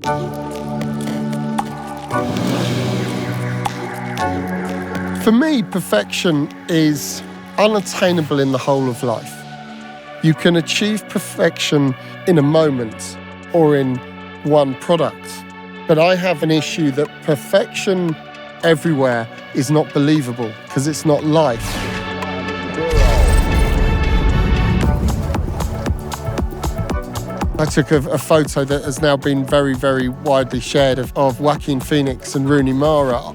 For me, perfection is unattainable in the whole of life. You can achieve perfection in a moment or in one product. But I have an issue that perfection everywhere is not believable because it's not life. I took a photo that has now been very, very widely shared of Joaquin Phoenix and Rooney Mara.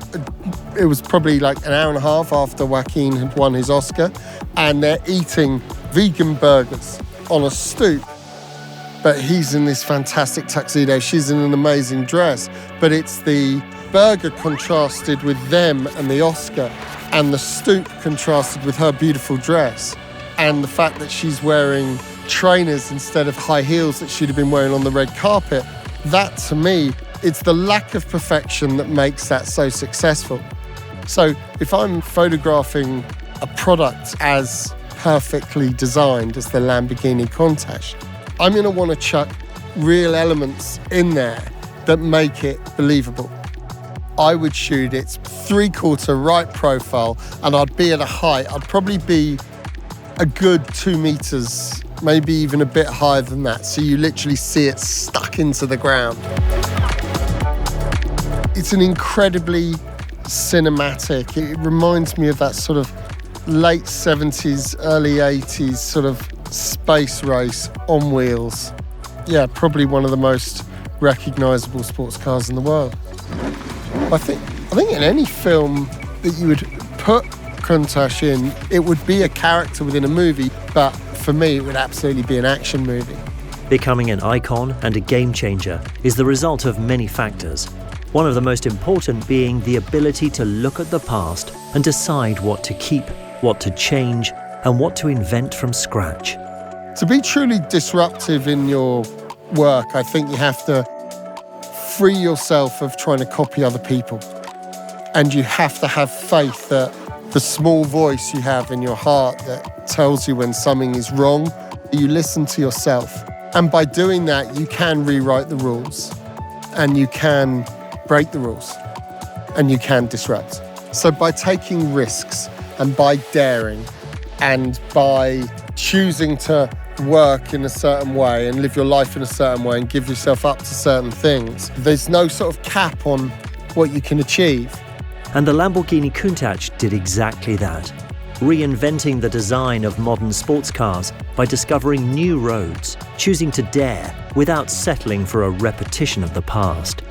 It was probably like an hour and a half after Joaquin had won his Oscar, and they're eating vegan burgers on a stoop. But he's in this fantastic tuxedo, she's in an amazing dress. But it's the burger contrasted with them and the Oscar, and the stoop contrasted with her beautiful dress, and the fact that she's wearing trainers instead of high heels that she'd have been wearing on the red carpet. That, to me, it's the lack of perfection that makes that so successful. So if I'm photographing a product as perfectly designed as the Lamborghini Countach, I'm going to want to chuck real elements in there that make it believable. I would shoot its 3/4 right profile, and I'd be at a height. I'd probably be a good 2 meters, maybe even a bit higher than that, so you literally see it stuck into the ground. It's an incredibly cinematic, it reminds me of that sort of late 70s, early 80s sort of space race on wheels. Yeah, probably one of the most recognisable sports cars in the world. I think in any film that you would put Countach in, it would be a character within a movie, but for me, it would absolutely be an action movie. Becoming an icon and a game changer is the result of many factors. One of the most important being the ability to look at the past and decide what to keep, what to change, and what to invent from scratch. To be truly disruptive in your work, I think you have to free yourself of trying to copy other people. And you have to have faith that the small voice you have in your heart that tells you when something is wrong, you listen to yourself. And by doing that, you can rewrite the rules, and you can break the rules, and you can disrupt. So by taking risks and by daring and by choosing to work in a certain way and live your life in a certain way and give yourself up to certain things, there's no sort of cap on what you can achieve. And the Lamborghini Countach did exactly that, reinventing the design of modern sports cars by discovering new roads, choosing to dare without settling for a repetition of the past.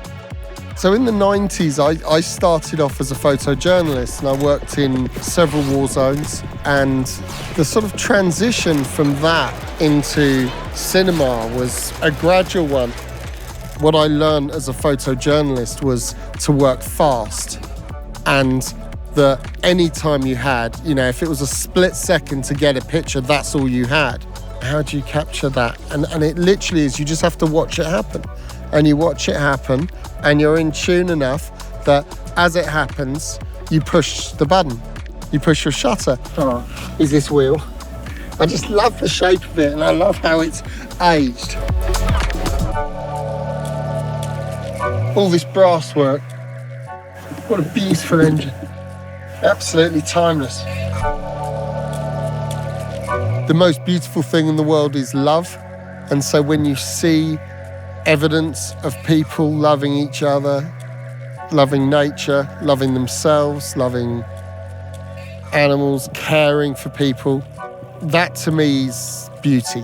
So in the 90s, I started off as a photojournalist, and I worked in several war zones, and the sort of transition from that into cinema was a gradual one. What I learned as a photojournalist was to work fast, and that any time you had, if it was a split second to get a picture, that's all you had. How do you capture that? And it literally is, you just have to watch it happen. And you watch it happen, and you're in tune enough that as it happens, you push the button. You push your shutter. Oh, is this wheel? I just love the shape of it, and I love how it's aged. All this brass work. What a beautiful engine. Absolutely timeless. The most beautiful thing in the world is love. And so when you see evidence of people loving each other, loving nature, loving themselves, loving animals, caring for people, that to me is beauty.